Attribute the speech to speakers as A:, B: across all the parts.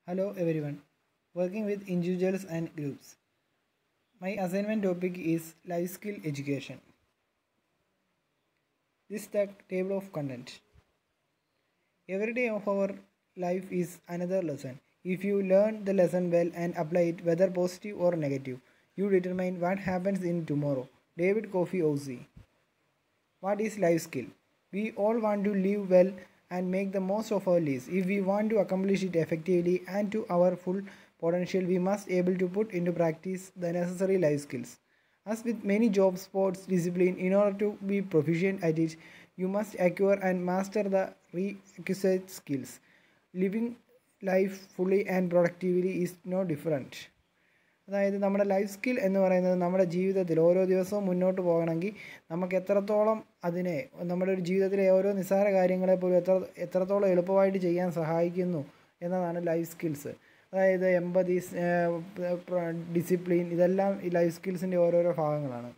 A: Hello everyone, working with individuals and groups. My assignment topic is life skill education. This is the table of content. Every day of our life is another lesson. If you learn the lesson well and apply it, whether positive or negative, you determine what happens in tomorrow. David Kofi Ozzy. What is life skill? We all want to live well and make the most of our lives. If we want to accomplish it effectively and to our full potential, we must able to put into practice the necessary life skills. As with many jobs, sports, discipline, in order to be proficient at it, you must acquire and master the requisite skills. Living life fully and productively is no different. അതായത് നമ്മുടെ life skill എന്ന് പറയുന്നത് നമ്മുടെ ജീവിതത്തിൽ ഓരോ ദിവസവും മുന്നോട്ട് പോകണമെങ്കിൽ നമുക്ക് എത്രത്തോളം അതിനെ നമ്മുടെ ഒരു ജീവിതത്തിലെ ഓരോ നിസ്സാര കാര്യങ്ങളെ പോലും എത്രത്തോളം എളുപ്പമായിട്ട് ചെയ്യാൻ സഹായിക്കുന്നു എന്നതാണ് ലൈഫ് സ്കിൽസ്. അതായത് എമ്പതി, ഡിസിപ്ലിൻ, ഇതെല്ലാം ഈ ലൈഫ് സ്കിൽസിൻ്റെ ഓരോരോ ഭാഗങ്ങളാണ്.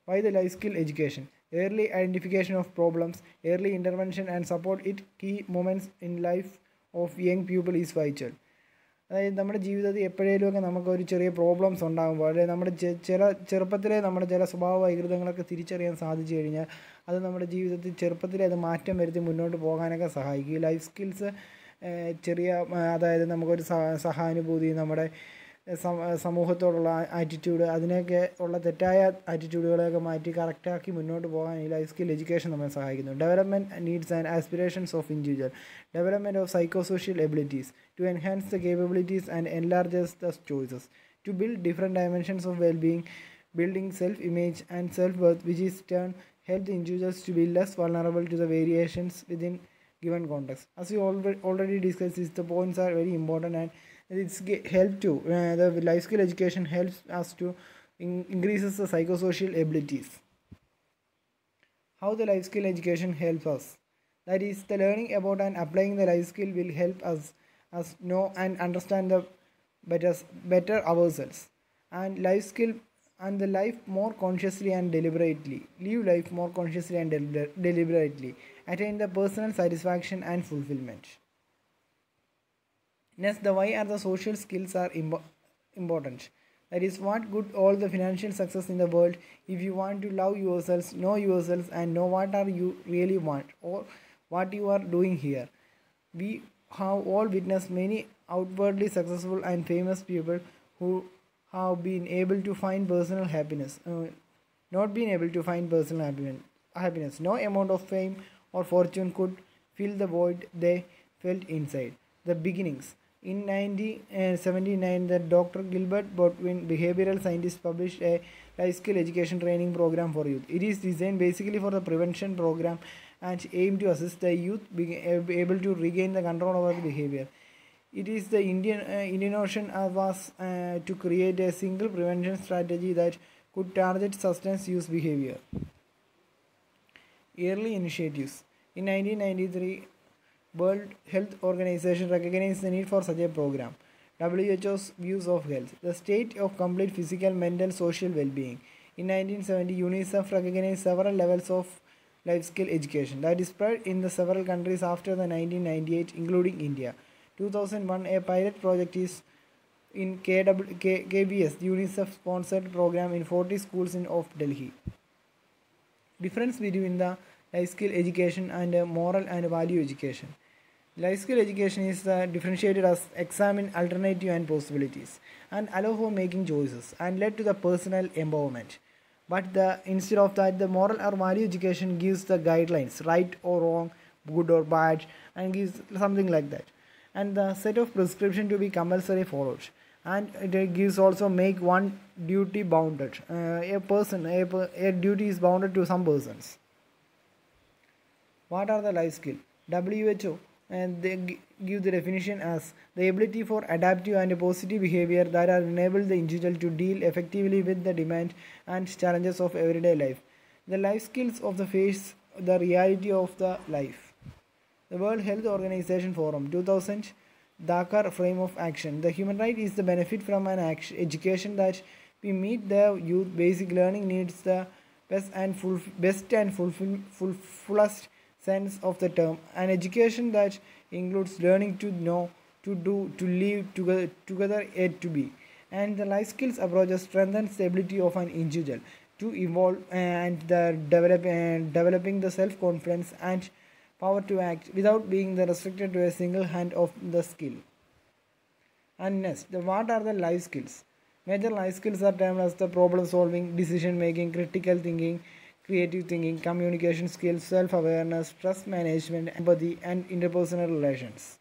A: Why the life skill education? Early identification of problems, early intervention and support it key moments in life of young people is vital. അതായത് നമ്മുടെ ജീവിതത്തിൽ എപ്പോഴേലുമൊക്കെ നമുക്കൊരു ചെറിയ പ്രോബ്ലംസ് ഉണ്ടാകുമ്പോൾ അല്ലെങ്കിൽ നമ്മുടെ ചെറുപ്പത്തിലെ നമ്മുടെ ചില സ്വഭാവ വൈകൃതങ്ങളൊക്കെ തിരിച്ചറിയാൻ സാധിച്ചു കഴിഞ്ഞാൽ അത് നമ്മുടെ ജീവിതത്തിൽ ചെറുപ്പത്തിലെ അത് മാറ്റം വരുത്തി മുന്നോട്ട് പോകാനൊക്കെ സഹായിക്കും. ഈ ലൈഫ് സ്കിൽസ് ചെറിയ അതായത് നമുക്കൊരു സഹാനുഭൂതി, നമ്മുടെ സമൂഹത്തോടുള്ള ആറ്റിറ്റ്യൂഡ്, അതിനൊക്കെ ഉള്ള തെറ്റായ ആറ്റിറ്റ്യൂഡുകളെയൊക്കെ മാറ്റി കറക്റ്റാക്കി മുന്നോട്ട് പോകാൻ ഈ ലൈഫ് സ്കിൽ എഡ്യൂക്കേഷൻ നമ്മളെ സഹായിക്കുന്നു. Development needs and aspirations of individual, development of psychosocial abilities to enhance the capabilities and enlarges the choices, to build different dimensions of wellbeing, building self-image and self-worth, which is turn help the individuals to be less vulnerable to the variations within given context. As we already discussed, the points are very important and it's help to the life skill education helps us to increases the psychosocial abilities. How the life skill education helps us? That is, the learning about and applying the life skill will help us know and understand the better ourselves and life skill and the life more consciously and deliberately. Live life more consciously and deliberately. Attain the personal satisfaction and fulfillment. Next, the why are the social skills are important. That is, what good all the financial success in the world if you want to love yourselves, know yourselves and know what are you really want or what you are doing here. We have all witnessed many outwardly successful and famous people who have been able to find personal happiness, not been able to find personal happiness. No amount of fame or fortune could fill the void they felt inside. The beginnings. In 1979, the Dr. Gilbert Botwin, behavioral scientist, published a life skill education training program for youth. It is designed basically for the prevention program and aim to assist the youth being able to regain the control over the behavior. It is the Indian Ocean was to create a single prevention strategy that could target substance use behavior. Early initiatives. In 1993, World Health Organization recognized the need for such a program. WHO's views of health, the state of complete physical, mental, social well-being. In 1970, UNICEF recognized several levels of life skill education that is spread in the several countries after the 1998, including India. 2001, a pilot project is in KBS, UNICEF-sponsored program in 40 schools of Delhi. Difference between the life skill education and moral and value education. Life skill education is differentiated as examine alternative and possibilities and allow for making choices and led to the personal empowerment. But instead of that, the moral or value education gives the guidelines, right or wrong, good or bad, and gives something like that. And the set of prescription to be compulsory followed. And it gives also make one duty bounded. A duty is bounded to some persons. What are the life skill? WHO and they give the definition as the ability for adaptive and positive behavior that are enable the individual to deal effectively with the demand and challenges of everyday life. The life skills of the face the reality of the life. The World Health Organization Forum 2000 Dakar frame of action. The human right is the benefit from an education that we meet the youth basic learning needs the best and fullest sense of the term. An education that includes learning to know to do, to live together, yet to be. And the life skills approach strengthens the ability of an individual to evolve and developing the self-confidence and power to act without being restricted to a single hand of the skill. And next, what are the life skills? Major life skills are termed as the problem solving, decision making, critical thinking, creative thinking, communication skills, self-awareness, stress management, empathy, and interpersonal relations.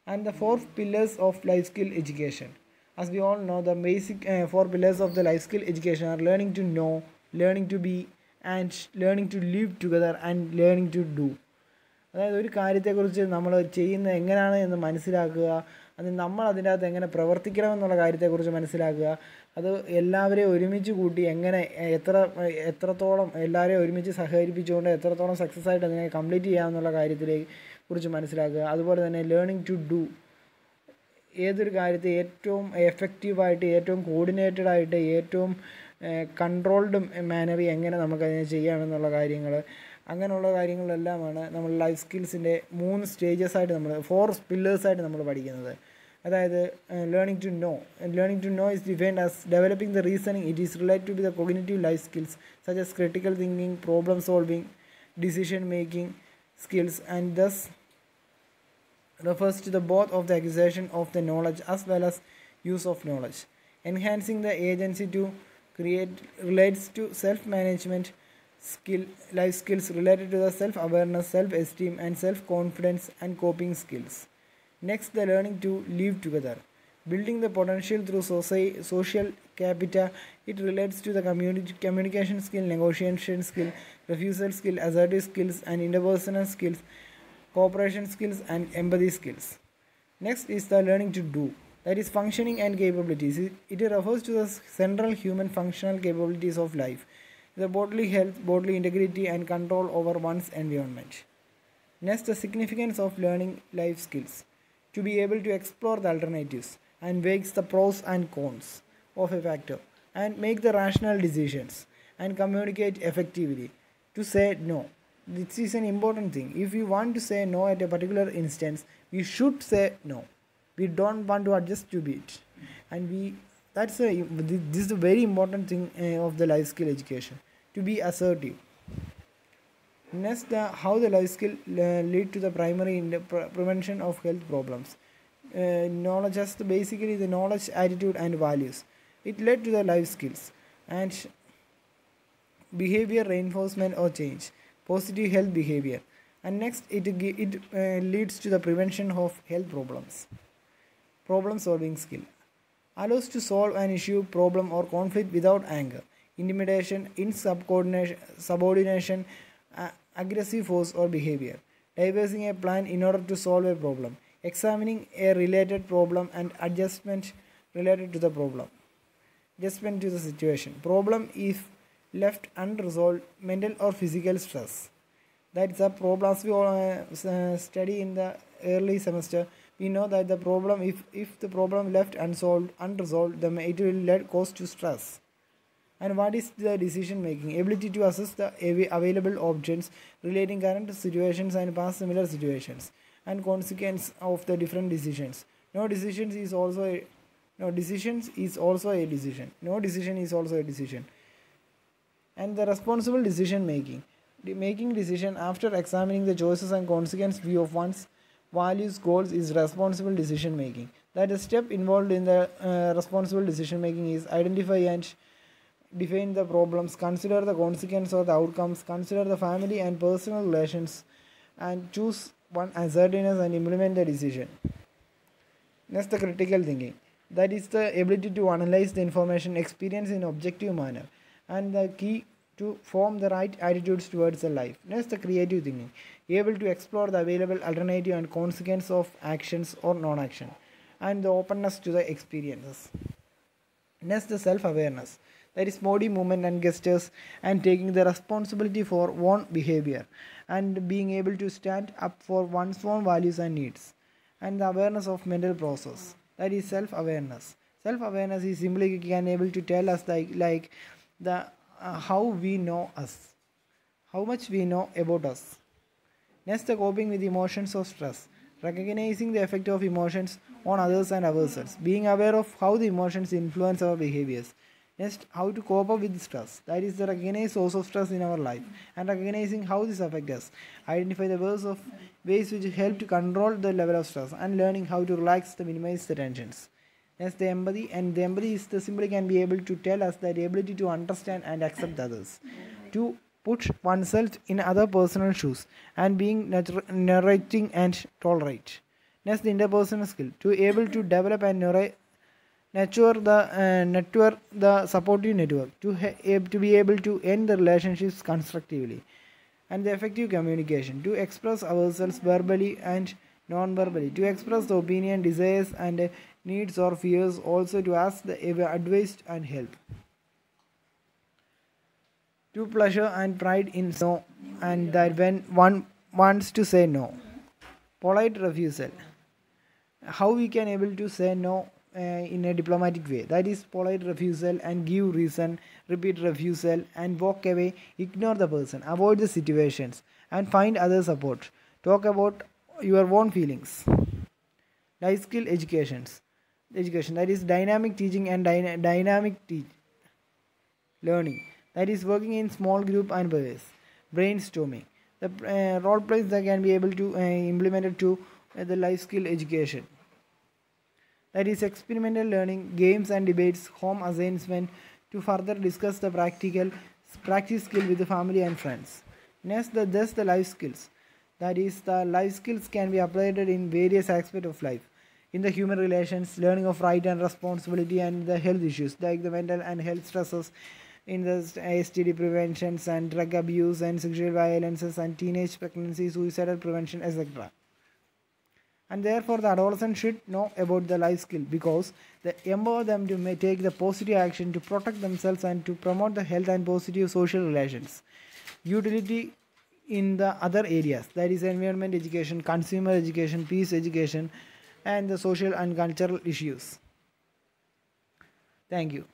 A: And the four pillars of life skill education. As we all know, the basic four pillars of the life skill education are learning to know, learning to be, and learning to live together, and learning to do. അതായത് ഒരു കാര്യത്തെക്കുറിച്ച് നമ്മൾ ചെയ്യുന്നത് എങ്ങനെയാണ് എന്ന് മനസ്സിലാക്കുക, അത് നമ്മൾ അതിൻ്റെ അകത്ത് എങ്ങനെ പ്രവർത്തിക്കണമെന്നുള്ള കാര്യത്തെക്കുറിച്ച് മനസ്സിലാക്കുക, അത് എല്ലാവരെയും ഒരുമിച്ച് കൂട്ടി എങ്ങനെ എത്രത്തോളം എല്ലാവരെയും ഒരുമിച്ച് സഹകരിപ്പിച്ചുകൊണ്ട് എത്രത്തോളം സക്സസ് ആയിട്ട് അതിനെ കംപ്ലീറ്റ് ചെയ്യാമെന്നുള്ള കുറിച്ച് മനസ്സിലാക്കുക. അതുപോലെ തന്നെ ലേണിംഗ് ടു ഡു, ഏതൊരു കാര്യത്തെ ഏറ്റവും എഫക്റ്റീവായിട്ട്, ഏറ്റവും കോർഡിനേറ്റഡ് ആയിട്ട്, ഏറ്റവും കൺട്രോൾഡ് മാനറിൽ എങ്ങനെ നമുക്കതിനെ ചെയ്യാമെന്നുള്ള കാര്യങ്ങൾ, അങ്ങനെയുള്ള കാര്യങ്ങളെല്ലാമാണ് നമ്മൾ ലൈഫ് സ്കിൽസിൻ്റെ 3 സ്റ്റേജസായിട്ട് ഫോർ പില്ലേഴ്സായിട്ട് നമ്മൾ പഠിക്കുന്നത്. അതായത് learning to know. Learning to know is defined as developing the reasoning. It is related to the cognitive life skills such as critical thinking, problem solving, decision making skills, and thus refers to the both of the acquisition of the knowledge as well as use of knowledge. Enhancing the agency to create relates to self-management life skills related to the self-awareness, self-esteem, and self-confidence and coping skills. Next, the learning to live together. Building the potential through social capital. It relates to the communication skill, negotiation skill, refusal skill, assertive skills, and interpersonal skills, cooperation skills, and empathy skills. Next is the learning to do. That is functioning and capabilities. It refers to the central human functional capabilities of life, the bodily health, bodily integrity, and control over one's environment. Next, the significance of learning life skills. To be able to explore the alternatives and weighs the pros and cons of a factor and make the rational decisions and communicate effectively. To say no. This is an important thing. If we want to say no at a particular instance, we should say no. We don't want to adjust to it. And this is a very important thing of the life skill education. To be assertive. Next, how the life skill lead to the primary prevention of health problems. Knowledge is basically the knowledge, attitude, and values. It led to the life skills and behavior reinforcement or change, positive health behavior. And next, it leads to the prevention of health problems. Problem solving skill allows to solve an issue, problem, or conflict without anger, intimidation, insubordination, aggressive force or behavior. Devising a plan in order to solve a problem. Examining a related problem and adjustment related to the problem. Adjustment to the situation. Problem if left unresolved, mental or physical stress. That's a problem. As we all study in the early semester, we know that the problem, if the problem left unresolved, then it will cause to stress. And what is the decision making? Ability to assess the available options relating current situations and past similar situations and consequence of the different decisions. No decision is also a decision. No decision is also a decision. And the responsible decision making. Making decision after examining the choices and consequence view of one's values, goals is responsible decision making. That the step involved in the responsible decision making is identify and define the problems, consider the consequence or the outcomes, consider the family and personal relations, and choose one assertiveness and implement the decision. Next, the critical thinking. That is the ability to analyze the information experience in objective manner and the key to form the right attitudes towards the life. Next, the creative thinking. Able to explore the available alternative and consequence of actions or non-action and the openness to the experiences. Next, the self-awareness. That is body movement and gestures and taking the responsibility for own behavior and being able to stand up for one's own values and needs. And the awareness of mental process. That is self-awareness. Self-awareness is simply can able to tell us how we know us, how much we know about us. Next, the coping with emotions of stress. Recognizing the effect of emotions on others and ourselves. Being aware of how the emotions influence our behaviors. Next, how to cope up with stress. That is the recognized source of stress in our life and recognizing how this affects us. Identify the ways which help to control the level of stress and learning how to relax to minimize the tensions. Next, the empathy, and the empathy is the simply can be able to tell us the ability to understand and accept others, to put oneself in other personal shoes, and being narrating and tolerate. Next, the interpersonal skill, to able to develop and nurture the supportive network, to be able to end the relationships constructively, and the effective communication, to express ourselves verbally and non-verbally, to express the opinion, desires, and needs or fears, also to ask the advice and help, to pleasure and pride in no, and that when one wants to say no. Polite refusal, how we can able to say no in a diplomatic way, that is polite refusal, and give reason, repeat refusal, and walk away, ignore the person, avoid the situations, and find other support, talk about your own feelings. Life skill education, that is dynamic teaching and dynamic learning, that is working in small group and pairs. Brainstorming, the role plays that can be able to implemented to the life skill education, that is experimental learning, games and debates, home assignment, to further discuss the practice skill with the family and friends. Next, the life skills, that is the life skills can be applied in various aspects of life, in the human relations, learning of right and responsibility, and the health issues like the mental and health stresses, in the STD preventions and drug abuse and sexual violences and teenage pregnancy, suicidal prevention, etc. And therefore the adolescent should know about the life skill, because they empower them to take the positive action to protect themselves and to promote the health and positive social relations. Utility in the other areas, that is environment education, consumer education, peace education, and the social and cultural issues. Thank you.